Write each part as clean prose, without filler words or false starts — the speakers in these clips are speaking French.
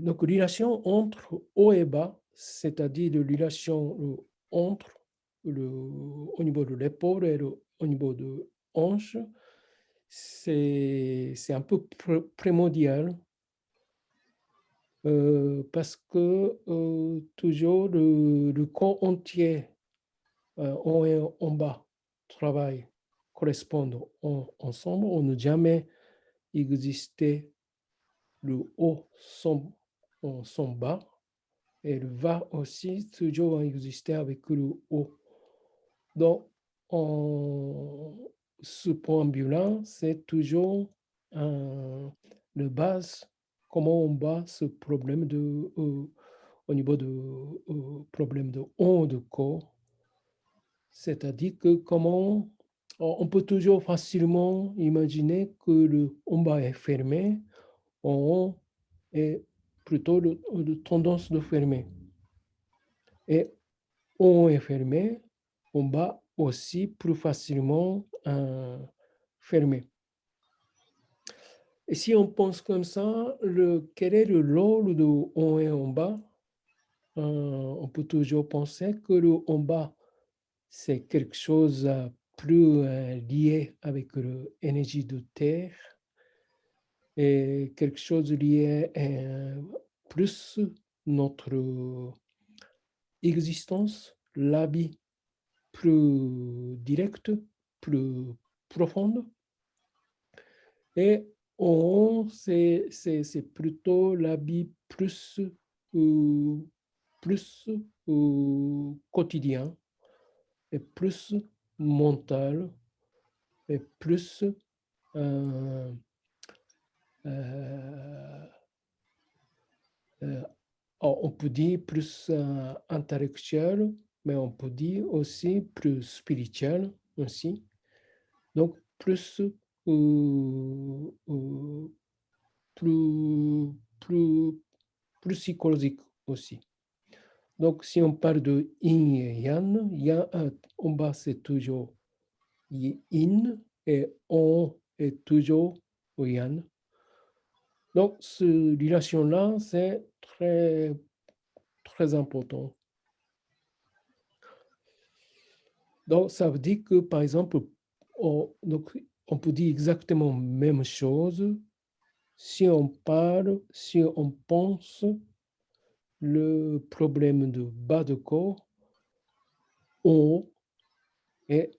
Donc, relation entre haut et bas, c'est-à-dire de relation entre au niveau de l'épaule et au niveau de hanche, c'est un peu primordial parce que toujours le corps entier, en haut et en bas, travaillent, correspondent ensemble. On ne jamais exister le haut sans bas. Elle va aussi toujours exister avec le haut. Donc, en, ce point de vue-là, c'est toujours le base, comment on bat ce problème au niveau de problème de haut de corps. C'est-à-dire que comment on peut toujours facilement imaginer que le en bas est fermé, en haut est plutôt de tendance de fermer. Et on est fermé, on va aussi plus facilement fermer. Et si on pense comme ça, quel est le rôle de haut et en bas? On peut toujours penser que le en bas, c'est quelque chose plus lié avec l'énergie de terre et quelque chose lié plus notre existence, la vie plus directe, plus profonde. Et en haut, c'est plutôt la vie euh, plus quotidien et plus mental et plus euh, euh, euh, on peut dire plus intellectuel, mais on peut dire aussi plus spirituel aussi. Donc, plus, plus, plus psychologique aussi. Donc, si on parle de yin et yang, en bas c'est toujours yin et en haut est toujours yang. Donc, cette relation-là, c'est très, très important. Donc, ça veut dire que, par exemple, on peut dire exactement la même chose si on parle, si on pense le problème de bas de corps en haut et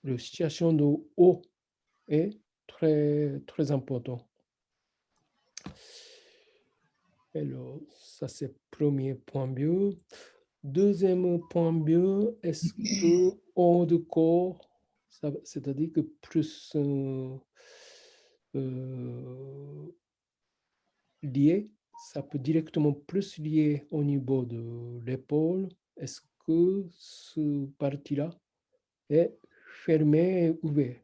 la situation de haut est très, très important. Alors, ça c'est le premier point de vue. Deuxième point de vue, est-ce que haut de corps, c'est-à-dire que plus lié, ça peut directement plus lié au niveau de l'épaule. Est-ce que ce partie-là est fermé et ouvert?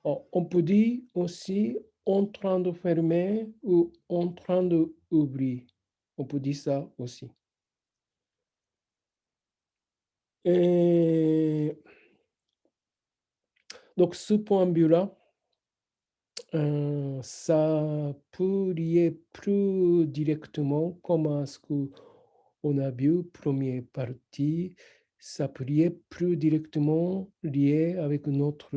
On peut dire aussi en train de fermer ou en train d'ouvrir. On peut dire ça aussi. Et donc, ce point de vue-là, ça peut lier plus directement, comme à ce qu'on a vu, première partie, ça peut lier plus directement lié avec notre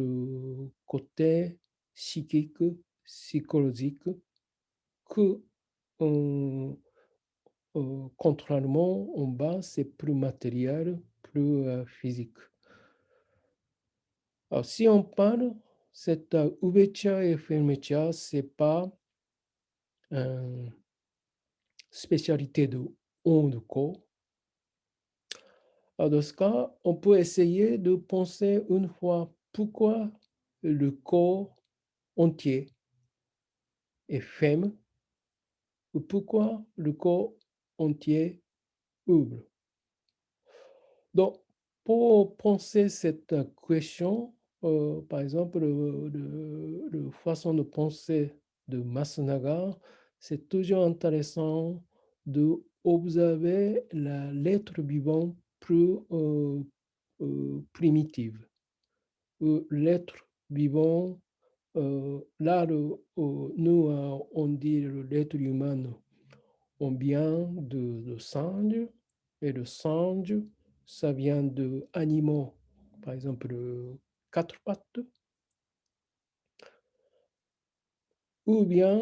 côté psychique, psychologique, que contrairement en bas, c'est plus matériel, plus physique. Alors, si on parle, cette ouverture et fermeture, ce n'est pas une spécialité de haut de corps. Alors, dans ce cas, on peut essayer de penser une fois pourquoi le corps entier est ferme ou pourquoi le corps entier ouvre. Donc, pour penser cette question, par exemple, la façon de penser de Masunaga, c'est toujours intéressant d'observer l'être vivant plus primitive. L'être vivant Là, nous, on dit l'être humain, on vient de singe, et le singe, ça vient d'animaux, par exemple, quatre pattes, ou bien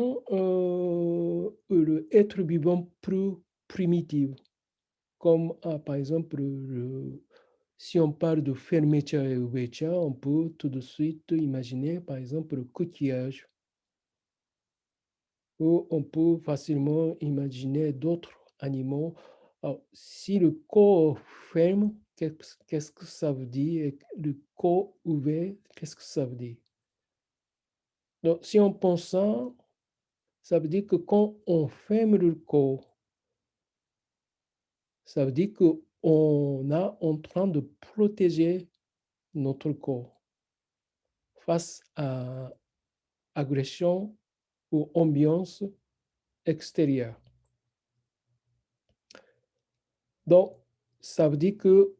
l'être vivant plus primitif, comme par exemple, si on parle de fermeture et ouverture, on peut tout de suite imaginer, par exemple, le coquillage, ou on peut facilement imaginer d'autres animaux. Alors, si le corps ferme, qu'est-ce que ça veut dire? Et le corps ouvert, qu'est-ce que ça veut dire? Donc, si on pense ça veut dire que quand on ferme le corps, ça veut dire qu'on est en train de protéger notre corps face à agression ou ambiance extérieure. Donc, ça veut dire que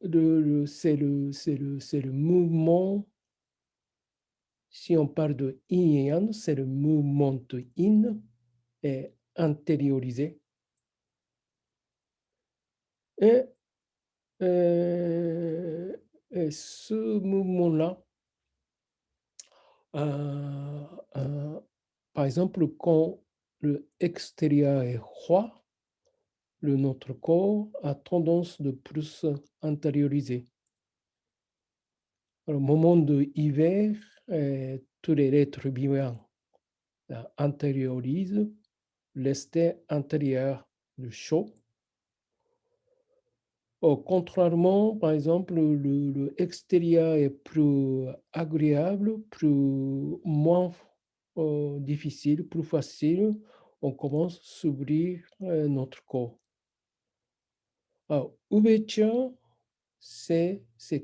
c'est le mouvement, si on parle de yin et yang, c'est le mouvement de yin et intériorisé. Et, euh, et ce mouvement-là, euh, euh, par exemple, quand le extérieur est froid, notre corps a tendance de plus intérioriser. Au moment de l'hiver, tous les êtres vivants intériorisent l'esté intérieur du chaud. Contrairement, par exemple, le extérieur est plus agréable, moins difficile, plus facile. On commence à s'ouvrir notre corps. Alors, ouverture, c'est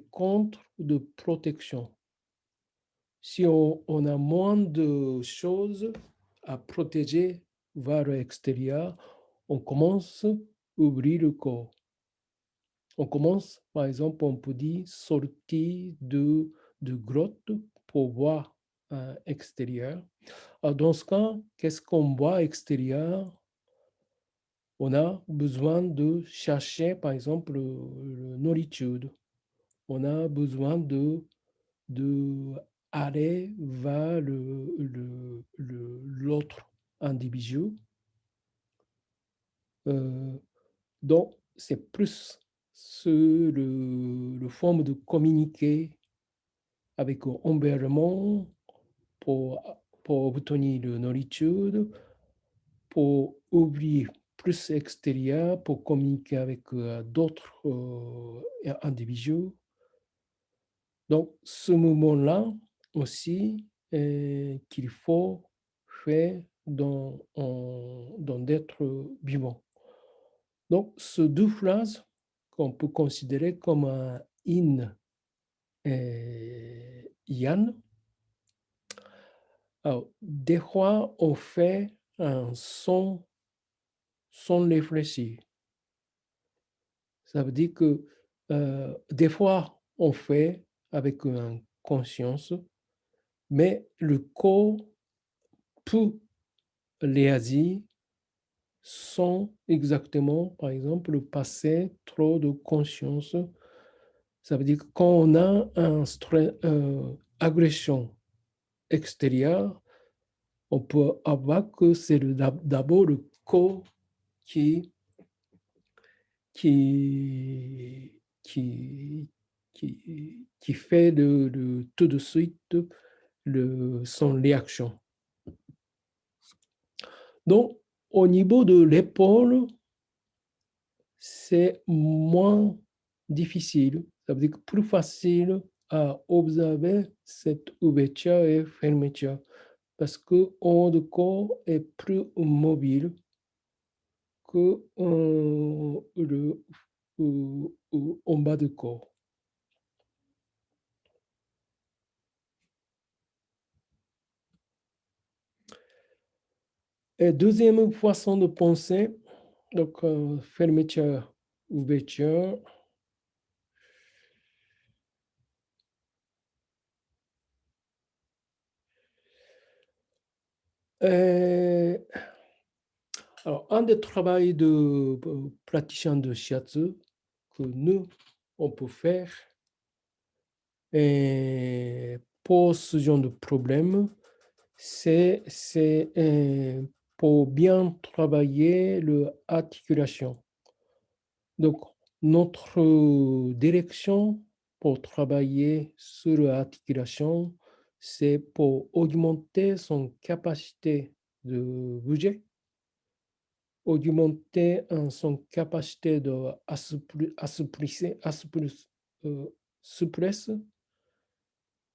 contre de protection. Si on a moins de choses à protéger vers l'extérieur, on commence à ouvrir le corps. On commence, par exemple, on peut dire sortir de grotte pour voir extérieur. Alors, dans ce cas, qu'est-ce qu'on voit extérieur? On a besoin de chercher, par exemple, la nourriture. On a besoin de aller vers l'autre individu. Donc, c'est plus le forme de communiquer avec l'environnement pour obtenir de la nourriture, pour ouvrir plus extérieur, pour communiquer avec d'autres individus. Donc, ce mouvement-là aussi qu'il faut faire dans d'être vivant. Donc, ces deux phrases qu'on peut considérer comme un yin et yang. Alors, des fois, on fait un son sans réfléchir. Ça veut dire que des fois, on fait avec une conscience, mais le corps peut réagir sans exactement, par exemple, passer trop de conscience. Ça veut dire que quand on a une agression extérieure, on peut avoir que c'est d'abord le corps qui, qui, qui, qui fait tout de suite son réaction. Donc, au niveau de l'épaule, c'est moins difficile. Ça veut dire que plus facile à observer cette ouverture et fermeture parce que haut de corps est plus mobile que en bas du corps. Et deuxième façon de penser, donc fermeture, ouverture. Euh, alors, un des travaux de praticien de shiatsu que nous, on peut faire pour ce genre de problème, c'est pour bien travailler l'articulation. Donc, notre direction pour travailler sur l'articulation, c'est pour augmenter son capacité de bouger, augmenter son capacité de souplesse.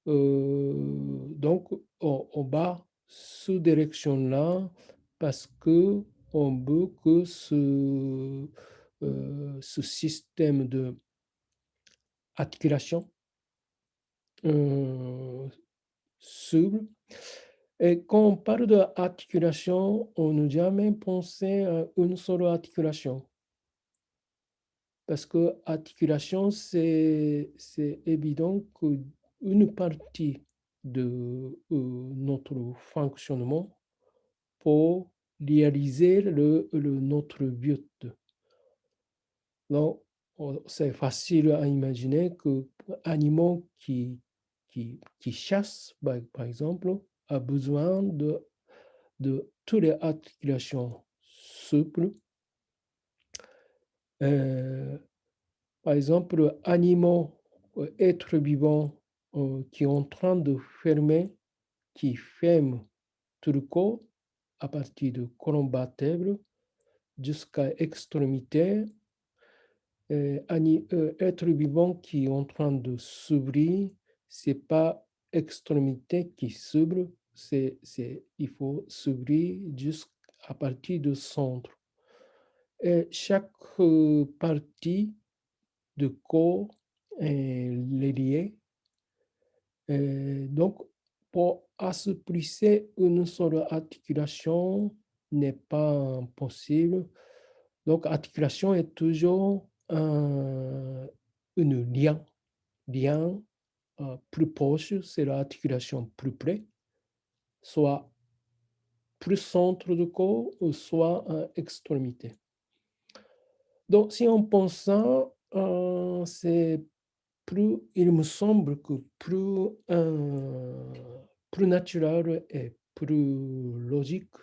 Donc, on va ce direction-là parce que on veut que ce système de articulation souple. Et quand on parle d'articulation, on n'a jamais pensé à une seule articulation. Parce que articulation, c'est évident qu'une partie de notre fonctionnement pour réaliser notre but. Donc, c'est facile à imaginer que animaux qui chassent, par exemple, a besoin de toutes les articulations souples. Par exemple, animaux, êtres vivants qui sont en train de fermer, qui ferment tout le corps à partir de colonne vertébrale jusqu'à extrémité, êtres vivants qui sont en train de s'ouvrir, ce n'est pas extrémité qui s'ouvre, il faut s'ouvrir jusqu'à partir du centre. Et chaque partie du corps est liée. Donc, pour assouplir une seule articulation n'est pas possible. Donc, articulation est toujours une lien plus proche, c'est l'articulation plus près, soit plus centre du corps, ou soit extrémité. Donc, si on pense ça, il me semble que plus naturel et plus logique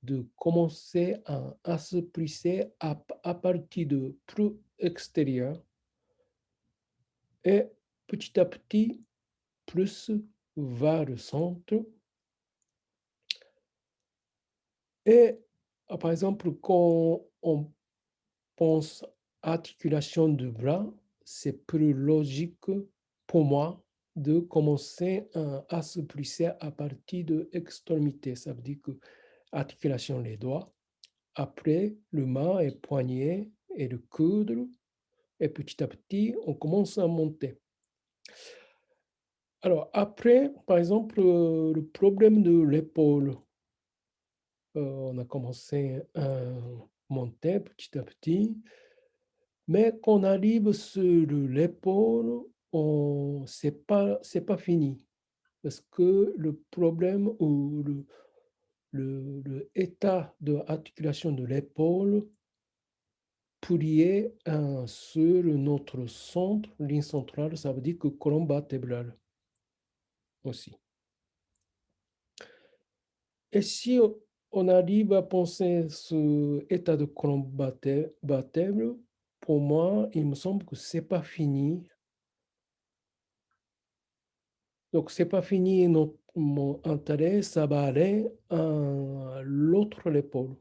de commencer à se plisser à partir de plus extérieur et petit à petit plus vers le centre. Et par exemple, quand on pense articulation du bras, c'est plus logique pour moi de commencer à se plisser à partir de l'extrémité. Ça veut dire que articulation des doigts, après le main et poignet et le coude, et petit à petit, on commence à monter. Alors après, par exemple, le problème de l'épaule, on a commencé à monter petit à petit, mais quand on arrive sur l'épaule, c'est pas fini. Parce que le problème ou le état de articulation de l'épaule plié sur notre centre, ligne centrale, ça veut dire que colonne vertébrale aussi. Et si on arrive à penser ce état de colonne vertébrale, pour moi, il me semble que c'est pas fini. Donc, c'est pas fini mon intérêt, ça va aller à l'autre épaule.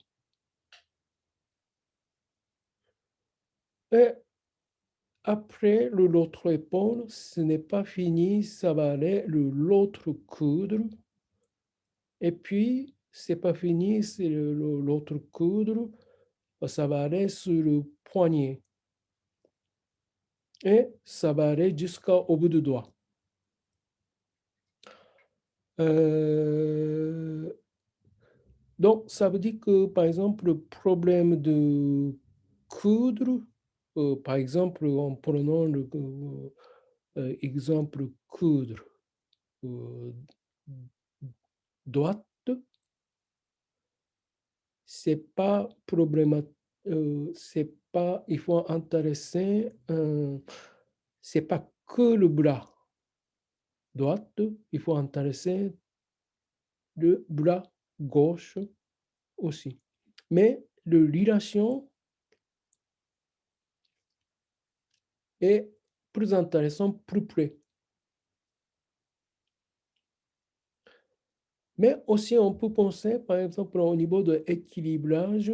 Et après l'autre épaule, ce n'est pas fini, ça va aller l'autre coude. Et puis, c'est pas fini, c'est l'autre coude, ça va aller sur le poignet. Et ça va aller jusqu'au bout du doigt. Donc, ça veut dire que, par exemple, le problème de coudre, par exemple, en prenant l'exemple coudre droite, c'est pas problématique, c'est pas, il faut intéresser, c'est pas que le bras droite, il faut intéresser le bras gauche aussi. Mais le relation est plus intéressant, plus près. Mais aussi, on peut penser, par exemple, au niveau de l'équilibrage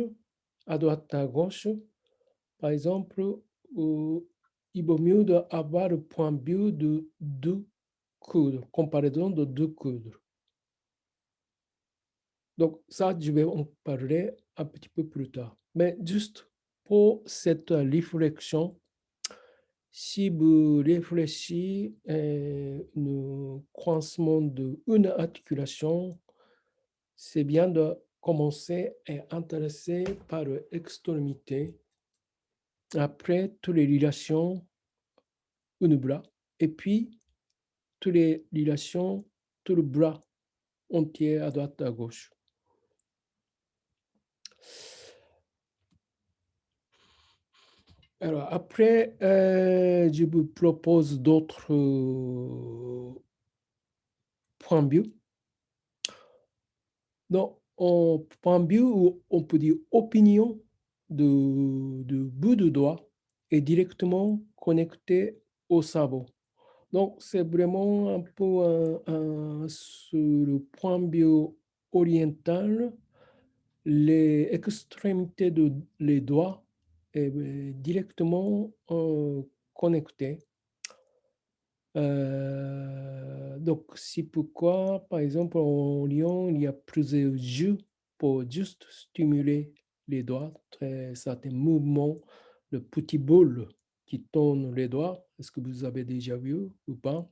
à droite, à gauche. Par exemple, il vaut mieux avoir le point de vue de deux coudes, comparaison de deux coudes. Donc, ça, je vais en parler un petit peu plus tard. Mais juste pour cette réflexion, si vous réfléchissez le coincement d'une articulation, c'est bien de commencer à être intéressé par l'extrémité. Après, toutes les relations, une bras. Et puis, toutes les relations, tout le bras entier à droite, à gauche. Alors, après, je vous propose d'autres points de vue. Donc, en point de vue, on peut dire opinion de bout de doigt est directement connecté au cerveau. Donc, c'est vraiment un peu sur le point de vue oriental, les extrémités de les doigts est directement connectées. Donc, c'est pourquoi, par exemple, en Lyon, il y a plusieurs jeux pour juste stimuler les doigts, certains mouvements, le petit boule qui tourne les doigts. Est-ce que vous avez déjà vu ou pas?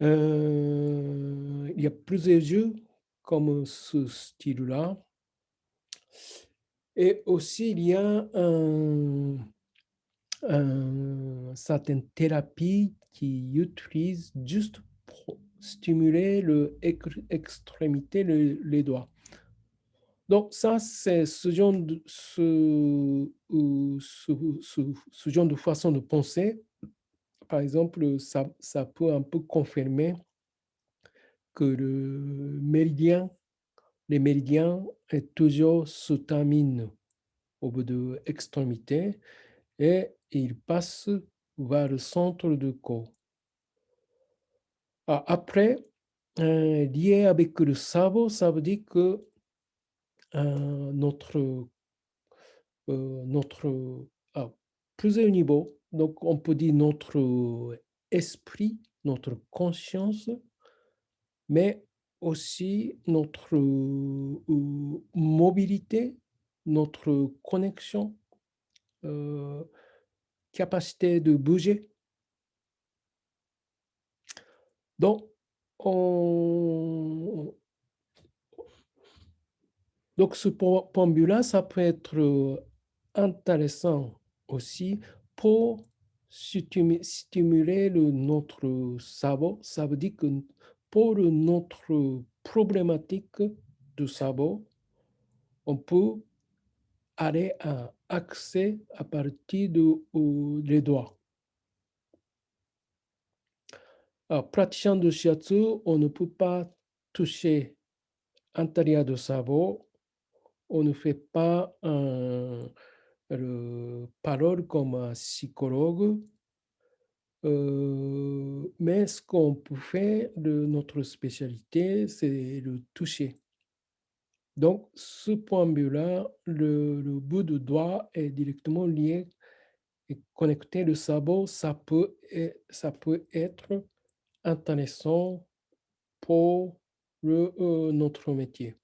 Il y a plusieurs jeux comme ce style-là. Et aussi, il y a certaines thérapies qui utilisent juste pour stimuler l'extrémité, les doigts. Donc ça, c'est ce genre ce genre de façon de penser. Par exemple, ça peut un peu confirmer que les méridiens est toujours se terminent au bout de l'extrémité et ils passent vers le centre du corps. Après, lié avec le cerveau, ça veut dire que notre à plusieurs niveaux, donc on peut dire notre esprit, notre conscience, mais aussi notre mobilité, notre connexion, capacité de bouger. Donc, on, donc ce point de vue-là, ça peut être intéressant aussi pour stimuler notre cerveau. Ça veut dire que pour notre problématique du cerveau, on peut aller à accès à partir des doigts. Alors, pratiquant du shiatsu, on ne peut pas toucher l'intérieur du cerveau, on ne fait pas parole comme un psychologue, mais ce qu'on peut faire de notre spécialité, c'est le toucher. Donc, ce point de vue-là, le bout de doigt est directement lié et connecté au cerveau. Ça peut être intéressant pour notre métier.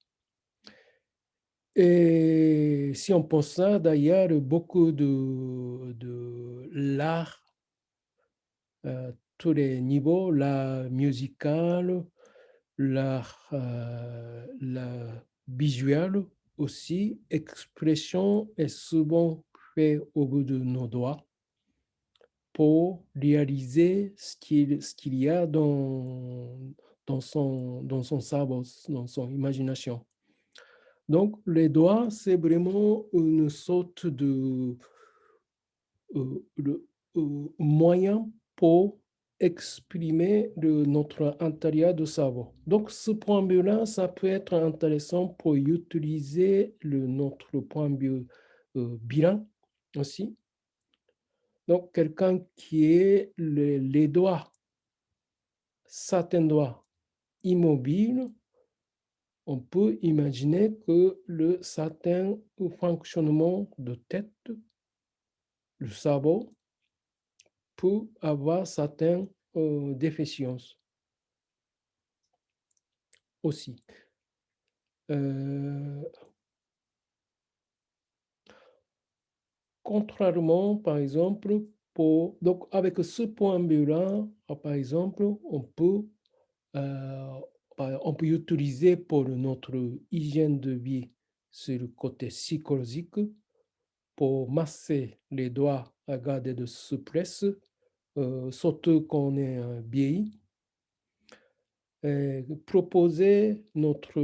Et si on pense ça, d'ailleurs, beaucoup de l'art, tous les niveaux, l'art musical, l'art visuel aussi, expression est souvent fait au bout de nos doigts pour réaliser ce qu'il y a dans son cerveau, dans son imagination. Donc, les doigts, c'est vraiment une sorte de le moyen pour exprimer notre intérieur de cerveau. Donc, ce point de vue-là, ça peut être intéressant pour utiliser notre point de vue bilan aussi. Donc, quelqu'un qui est les doigts, certains doigts immobiles, on peut imaginer que le certain fonctionnement de tête, le cerveau, peut avoir certaines déficiences aussi. Euh, Contrairement, par exemple, donc avec ce point de vue-là, par exemple, euh, on peut utiliser pour notre hygiène de vie sur le côté psychologique pour masser les doigts à garder de souplesse, surtout quand on est vieilli. Proposer notre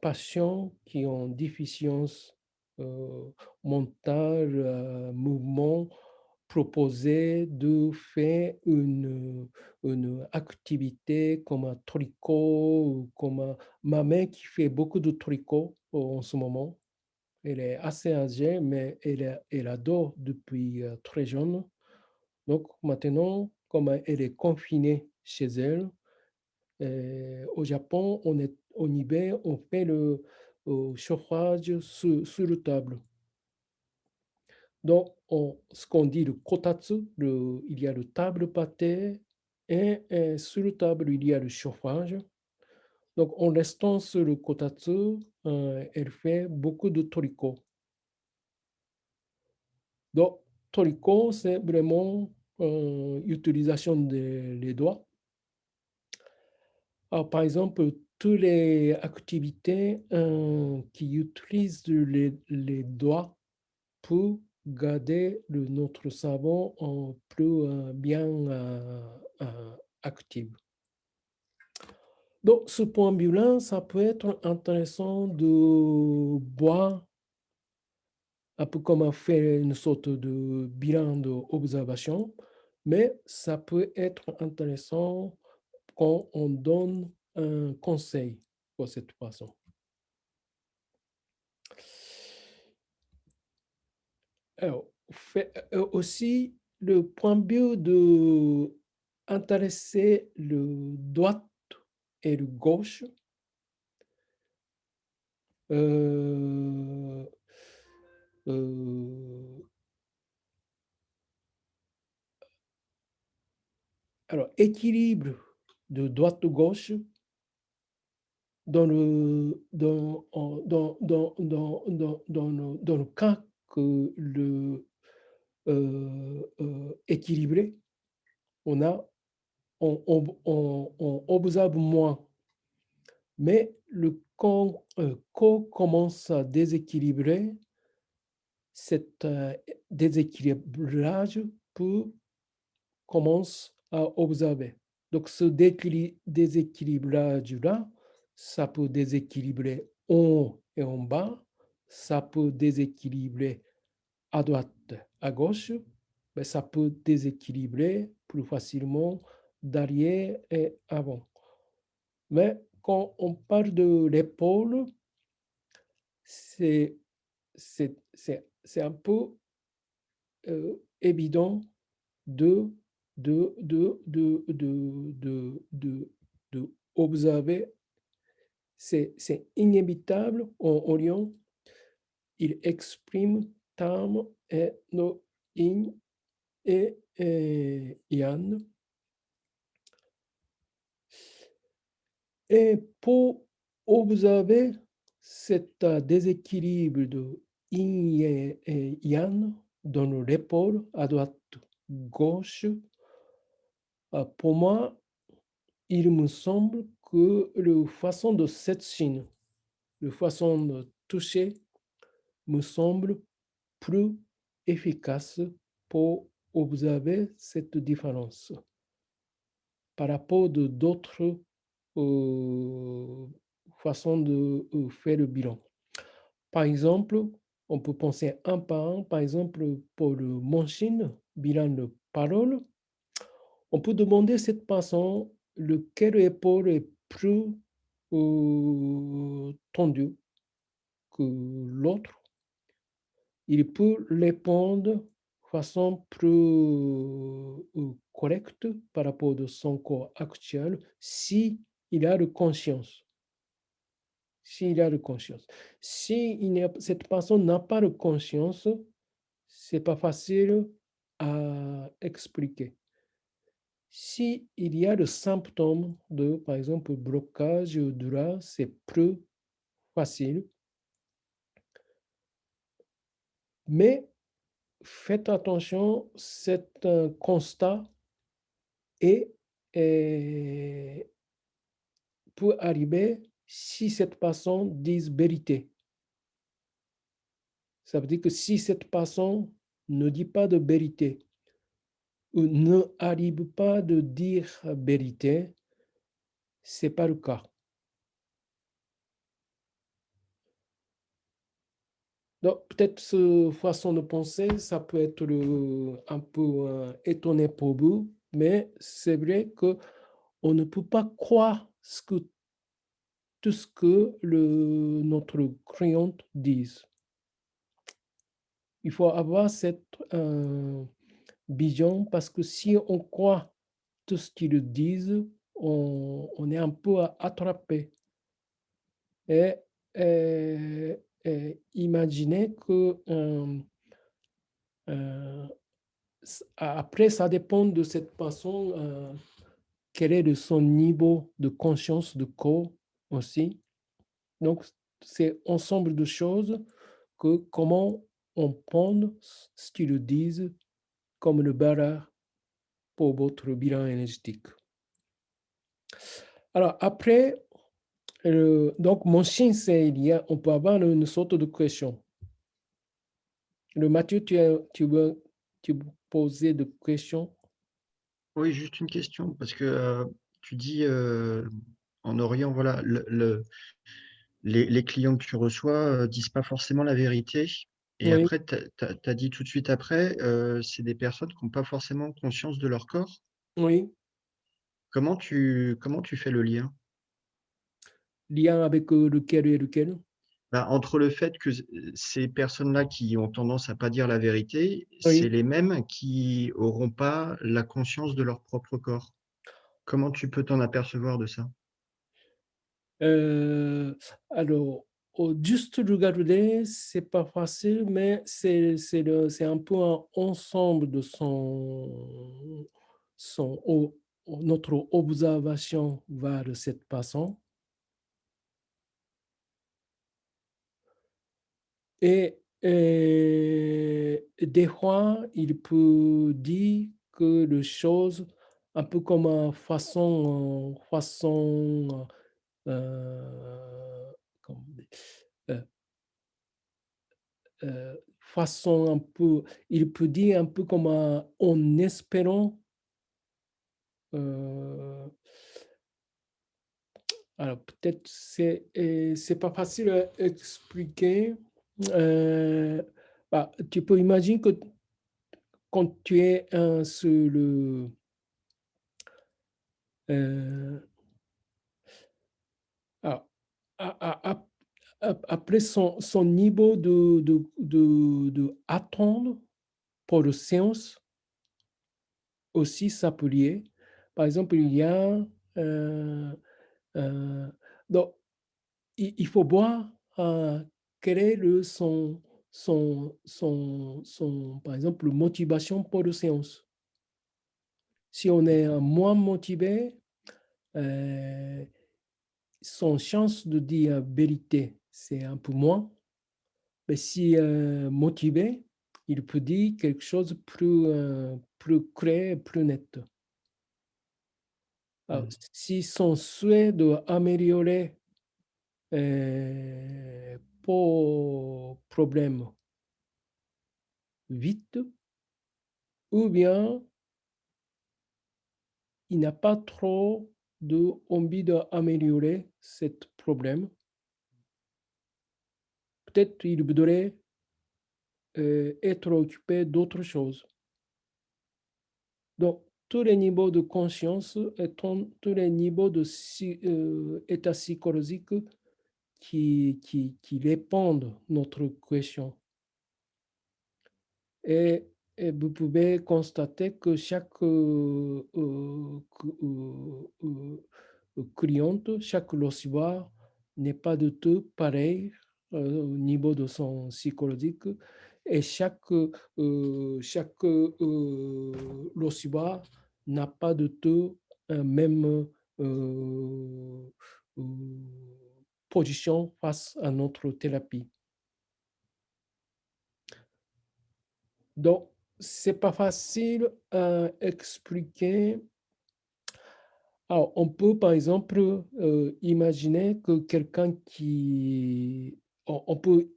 patient qui ont déficience euh, mentale, mouvement, proposer de faire une activité comme un tricot, ou comme ma mère qui fait beaucoup de tricot en ce moment. Elle est assez âgée, mais elle adore depuis très jeune. Donc maintenant, comme elle est confinée chez elle, au Japon, en hiver, on fait le chauffage sur le table. Donc, ce qu'on dit le kotatsu, il y a le table par terre et, sur le table, il y a le chauffage. Donc, en restant sur le kotatsu, elle fait beaucoup de tricot. Donc, tricot, c'est vraiment l'utilisation des doigts. Alors, par exemple, toutes les activités qui utilisent les doigts pour garder notre cerveau en plus bien actif. Donc, ce point de vue-là, ça peut être intéressant de voir un peu comment faire une sorte de bilan d'observation, mais ça peut être intéressant quand on donne un conseil pour cette façon. Alors, aussi, le point de vue de intéresser le droite et le gauche, euh, euh, alors, équilibre de droite-gauche dans le cas que équilibré, on, a, on observe moins. Mais le corps commence à déséquilibrer, cet déséquilibrage peut commence à observer. Donc ce déséquilibrage-là, ça peut déséquilibrer en haut et en bas, ça peut déséquilibrer à droite, à gauche, mais ça peut déséquilibrer plus facilement derrière et avant. Mais quand on parle de l'épaule, c'est un peu évident de, de observer. C'est inévitable en Orient. Il exprime Tam et no Yin et Yang. Et pour observer cet déséquilibre de yin et yang dans l'épaule à droite, gauche, pour moi, il me semble que la façon de cette chine, la façon de toucher, me semble plus efficace pour observer cette différence par rapport de d'autres façons de faire le bilan. Par exemple, on peut penser un par un. Par exemple, pour le Monchine, bilan de parole, on peut demander cette personne lequel épaule est plus tendu que l'autre. Il peut répondre de façon plus correcte par rapport de son corps actuel si il a de conscience. S'il a de conscience. Si il n'y a cette personne n'a pas de conscience, c'est pas facile à expliquer. Si il y a des symptômes de, par exemple, blocage du rat, c'est plus facile. Mais faites attention, c'est un constat et peut arriver si cette personne dit vérité. Ça veut dire que si cette personne ne dit pas de vérité ou ne arrive pas de dire vérité, c'est pas le cas. Donc, peut-être cette façon de penser, ça peut être un peu étonné pour vous, mais c'est vrai que on ne peut pas croire tout ce que notre client dit. Il faut avoir cette vision parce que si on croit tout ce qu'ils disent, on est un peu attrapé. Et, imaginez que après, ça dépend de cette personne, quel est de son niveau de conscience de corps aussi. Donc, c'est ensemble de choses que comment on prend ce qu'ils disent comme le barrage pour votre bilan énergétique. Alors après, donc mon chien, c'est on peut avoir une sorte de question. Mathieu, tu veux poser des questions? Oui, juste une question, parce que, tu dis, en Orient, voilà, les clients que tu reçois, disent pas forcément la vérité et Oui, après tu as dit tout de suite après, c'est des personnes qui ont pas forcément conscience de leur corps. oui. Comment tu fais le lien? Lien avec lequel et lequel? Bah, entre le fait que ces personnes-là qui ont tendance à pas dire la vérité, c'est Oui. les mêmes qui auront pas la conscience de leur propre corps. Comment tu peux t'en apercevoir de ça? Alors, juste regarder, c'est pas facile, mais c'est un peu un ensemble de notre observation vers cette façon. Des fois, il peut dire que les choses un peu comme comment façon un peu il peut dire un peu comme en espérant, heu, alors peut-être c'est pas facile à expliquer, heu, bah, tu peux imaginer que quand tu es, sur heu, alors a après son niveau attendre pour le séance aussi ça peut lier. Par exemple, il y a, heu donc il faut voir, quel est par exemple, motivation pour la séance. Si on est, moins motivé, heu, son chance de dire vérité, c'est un peu moins. Mais si, motivé, il peut dire quelque chose de plus clair, plus net. Alors, Mmh. si son souhait d'améliorer, pour problème vite ou bien il n'a pas trop de envie d'améliorer cet problème. peut-être il voudrait être occupé d'autres choses. Donc, tous les niveaux de conscience et tous les niveaux de état psychologique qui répondent notre question. Et, et vous pouvez constater que chaque cliente, chaque receveur n'est pas du tout pareil au niveau de son psychologique. Et chaque receveur n'a pas du tout un même euh, position face à notre thérapie. Donc, c'est pas facile à expliquer. Alors, on peut, par exemple, imaginer que quelqu'un qui... On peut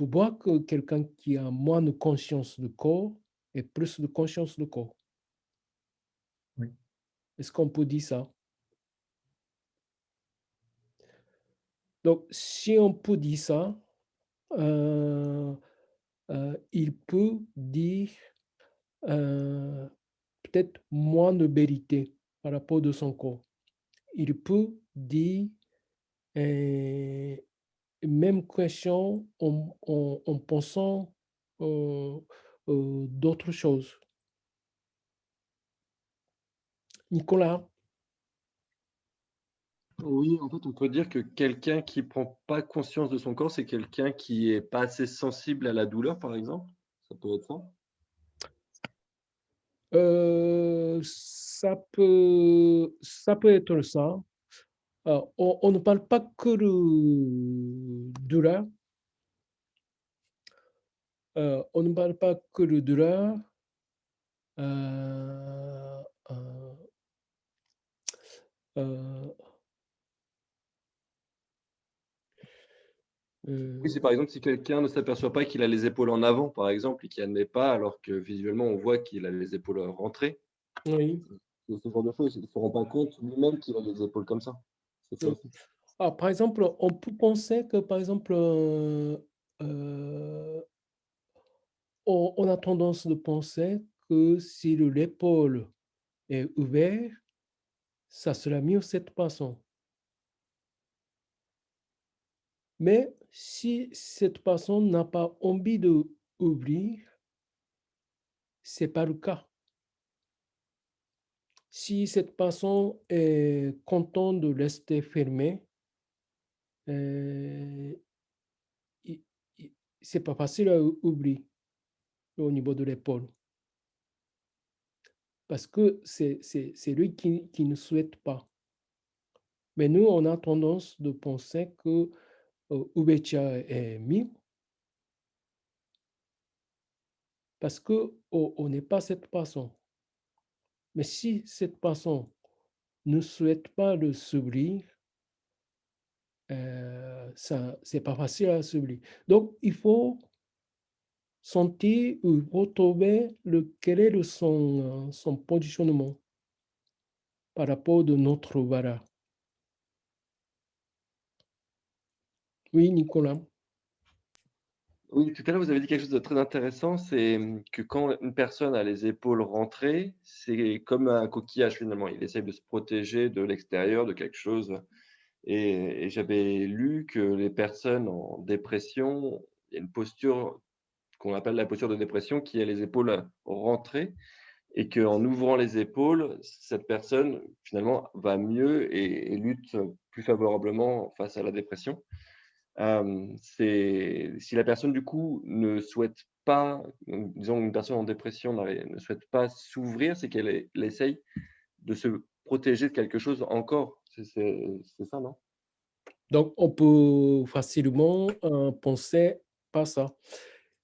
voir que quelqu'un qui a moins de conscience du corps et plus de conscience du corps. Oui. Est-ce qu'on peut dire ça? Donc, si on peut dire ça, euh, il peut dire euh, peut-être moins de vérité par rapport de son corps. Il peut dire même question en pensant d'autres choses. Nicolas, Oui, en fait, on peut dire que quelqu'un qui prend pas conscience de son corps, c'est quelqu'un qui est pas assez sensible à la douleur, par exemple? Ça peut être ça? ça peut être ça. On ne parle pas que de douleur. On ne parle pas que de douleur. Euh, euh, euh, Oui, c'est euh, par exemple si quelqu'un ne s'aperçoit pas qu'il a les épaules en avant, par exemple, et qu'il admet pas, alors que visuellement on voit qu'il a les épaules rentrées. oui. C'est ce genre de choses, il ne se rend pas compte lui-même qu'il a les épaules comme ça. C'est ça aussi. Par exemple, on peut penser que, par exemple, euh, on a tendance de penser que si l'épaule est ouverte, ça sera mieux de cette façon. Mais si cette personne n'a pas envie d'ouvrir, ce n'est pas le cas. Si cette personne est contente de rester fermée, euh, i- c'est pas facile à ouvrir au niveau de l'épaule. Parce que c'est lui qui ne souhaite pas. Mais nous, on a tendance de penser que ouverture est mieux parce qu'on on n'est pas cette personne. Mais si cette personne ne souhaite pas de s'ouvrir, ça, c'est pas facile à s'ouvrir. Donc, il faut sentir ou retrouver quel est son positionnement par rapport de notre valeur. Oui, Nicolas. Oui, tout à l'heure, vous avez dit quelque chose de très intéressant, c'est que quand une personne a les épaules rentrées, c'est comme un coquillage finalement. Il essaie de se protéger de l'extérieur, de quelque chose. Et j'avais lu que les personnes en dépression, il y a une posture qu'on appelle la posture de dépression qui a les épaules rentrées et qu'en ouvrant les épaules, cette personne finalement va mieux et lutte plus favorablement face à la dépression. C'est si la personne du coup ne souhaite pas, disons une personne en dépression ne souhaite pas s'ouvrir, c'est elle essaye de se protéger de quelque chose encore. C'est ça, non? Donc, on peut facilement penser par ça.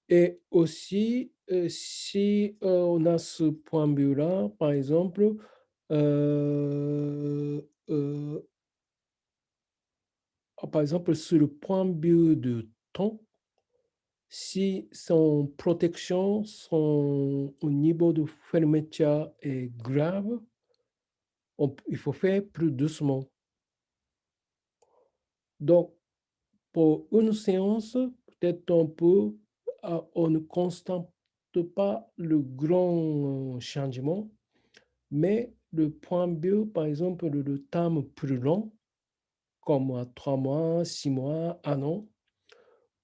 Et aussi, si on a ce point de vue-là, par exemple, euh, euh, par exemple, sur le point de vue de temps, si son protection, son au niveau de fermeture est grave, il faut faire plus doucement. Donc, pour une séance, peut-être on ne constate pas le grand changement, mais le point B, par exemple, le temps plus long, comme à 3 mois, 6 mois, 1 an,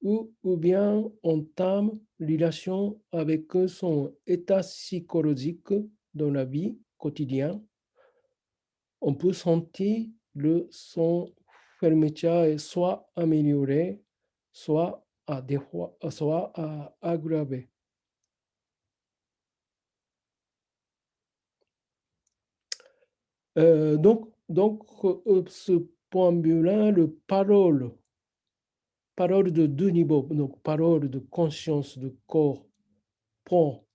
ou bien on tame relation avec son état psychologique dans la vie quotidienne. On peut sentir son fermeture est soit amélioré, soit soit aggravé. Ce point de vue-là, parole de deux niveaux, donc parole de conscience de corps, pour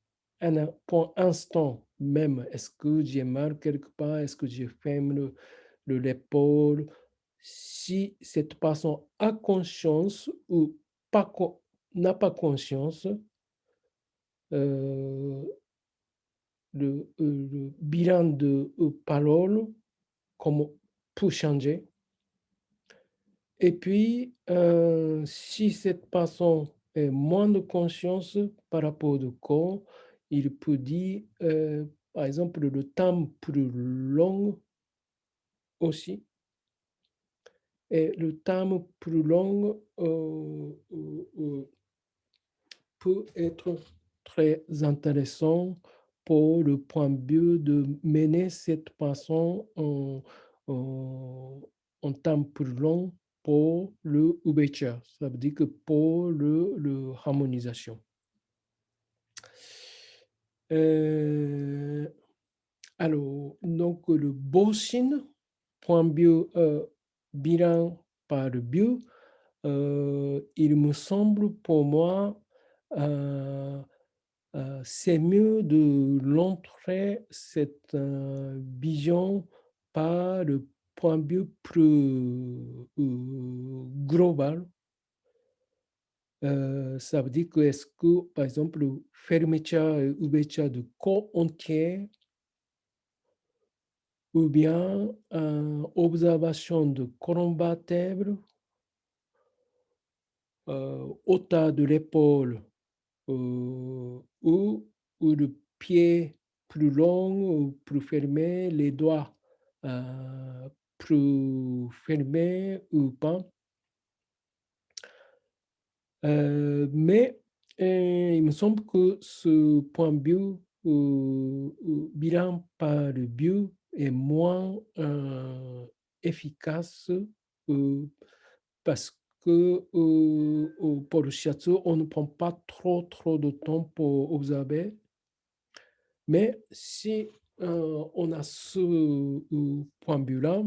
instant même, est-ce que j'ai mal quelque part, est-ce que j'ai ferme l'épaule, si cette personne a conscience ou n'a pas conscience, le bilan de parole peut changer. Et puis, si cette personne a moins de conscience par rapport au corps, il peut dire, par exemple, le temps plus long aussi. Et le temps plus long peut être très intéressant pour le point de vue de mener cette personne en temps plus long pour le ouverture. Ça veut dire que pour le harmonisation. Alors, donc le Boshin, point de vue bilan par le bio, il me semble pour moi, c'est mieux de l'entrer cette vision par le point de vue plus global. Ça veut dire que est-ce que, par exemple, fermeture et ouverture de corps entier, ou bien observation de colonne vertébrale, hauteur de l'épaule, ou le pied plus long ou plus fermé, les doigts plus fermés ou pas. Mais il me semble que ce point bio, bilan par le bio, est moins efficace parce que pour le shiatsu, on ne prend pas trop de temps pour observer. Mais si on a ce point de vue-là,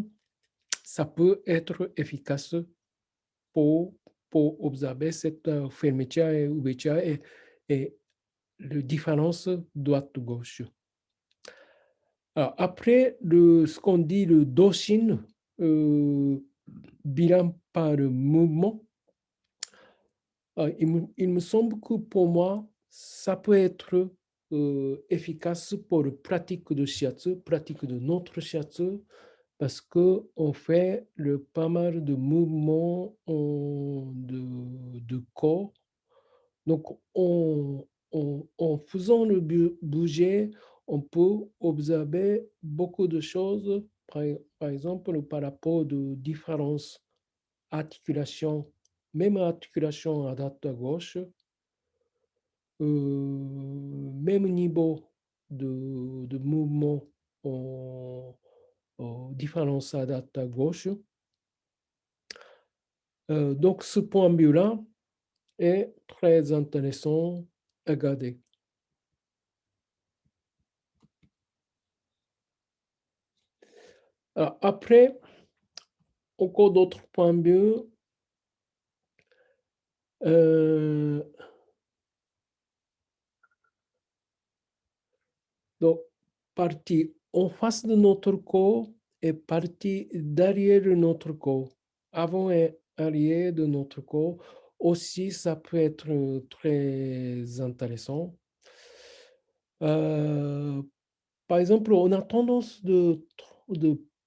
ça peut être efficace pour, pour observer cette fermeture et ouverture et la différence droite-gauche. Après ce qu'on dit le doshin, bilan par le mouvement, il me semble que pour moi, ça peut être efficace pour la pratique de shiatsu, pratique de notre shiatsu, parce qu'on fait pas mal de mouvements de corps. Donc, en faisant le bouger, on peut observer beaucoup de choses, par exemple, par rapport aux différentes articulations, même articulation à droite à gauche, même niveau de mouvement en différence à droite à gauche. Donc, ce point de vue-là est très intéressant à garder. Alors, après, encore d'autres points de vue. Donc, partie en face de notre corps et partie derrière notre corps, avant et arrière de notre corps, aussi, ça peut être très intéressant. Par exemple, on a tendance de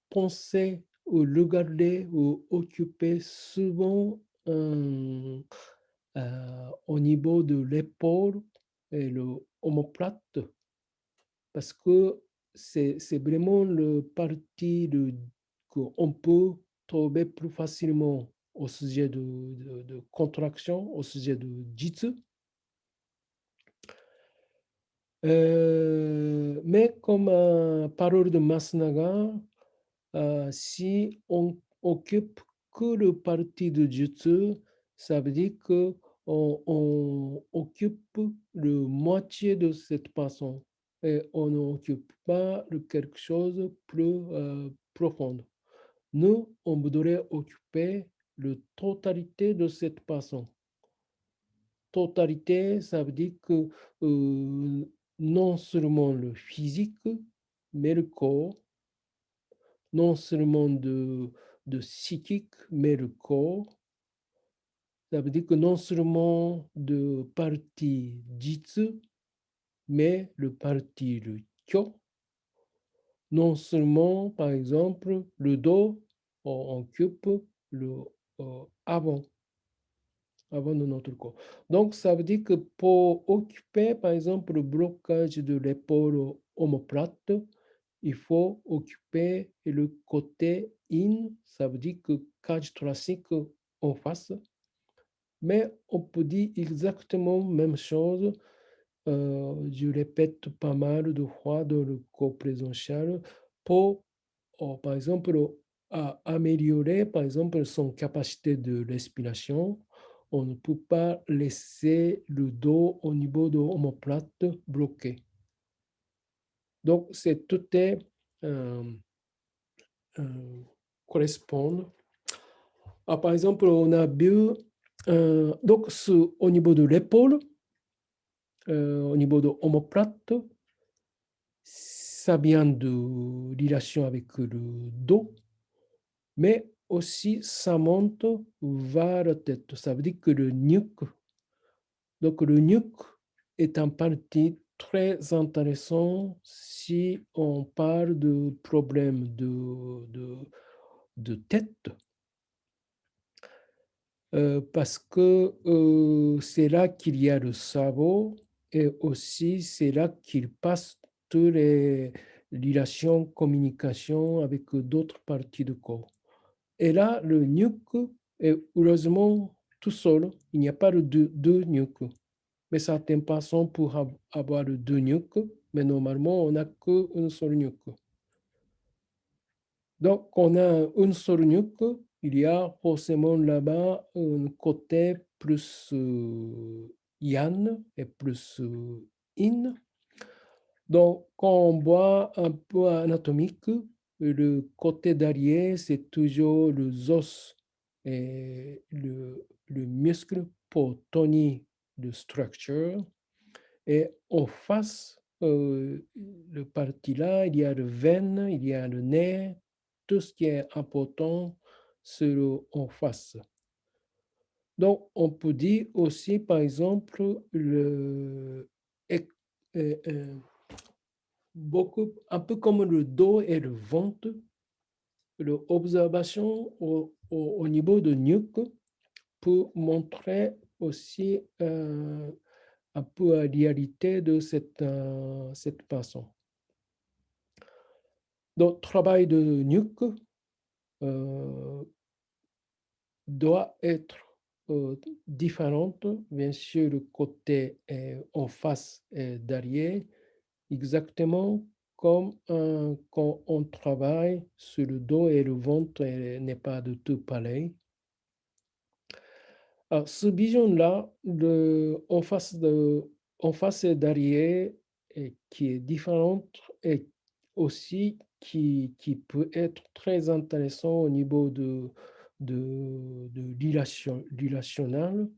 penser ou regarder ou occuper souvent au niveau de l'épaule et le omoplate, parce que c'est vraiment le parti qu'on peut trouver plus facilement au sujet de contraction, au sujet de jitsu. Mais comme parole de Masunaga, si on occupe que le parti de jutsu, ça veut dire que on occupe le moitié de cette façon et on n'occupe pas de quelque chose de plus profond. Nous, on voudrait occuper la totalité de cette façon. Totalité, ça veut dire que non seulement le physique, mais le corps, non seulement de psychique, mais le corps. Ça veut dire que non seulement de partie jitsu, mais le parti le kyo. Non seulement, par exemple, le dos, on occupe le avant de notre corps. Donc, ça veut dire que pour occuper, par exemple, le blocage de l'épaule omoplate, il faut occuper le côté in, ça veut dire que cage thoracique en face. Mais on peut dire exactement la même chose. Je répète pas mal de fois dans le cours présentiel pour, par exemple, améliorer, par exemple, son capacité de respiration. On ne peut pas laisser le dos au niveau de l'omoplate bloqué. Donc, c'est tout est correspond. Par exemple, on a vu, donc au niveau de l'épaule, au niveau de l'omoplate, ça vient de relation avec le dos, mais aussi ça monte vers la tête. Ça veut dire que le nuque, donc le nuque est un parti très intéressant si on parle de problèmes de tête. Parce que c'est là qu'il y a le cerveau et aussi c'est là qu'il passe toutes les relations, communications avec d'autres parties du corps. Et là, le nuque est heureusement tout seul. Il n'y a pas de deux nuques. Mais certaines personnes pour avoir deux nuques, mais normalement, on n'a qu'une seule nuque. Donc, on a une seule nuque, il y a forcément là-bas un côté plus yang et plus yin. Donc, quand on voit un peu anatomique, le côté derrière, c'est toujours les os et le muscle pour tenir la structure. Et en face, le parti là, il y a le veine, il y a le nez, tout ce qui est important en face. Donc, on peut dire aussi, par exemple, un peu comme le dos et le ventre, l'observation au niveau de nuque peut montrer aussi un peu la réalité de cette façon. Donc, travail de nuque doit être différent. Bien sûr, le côté en face et derrière, exactement comme quand on travaille sur le dos et le ventre n'est pas du tout pareil. Alors, ce vision-là, en face et derrière, qui est différente et aussi qui peut être très intéressant au niveau de relationnel,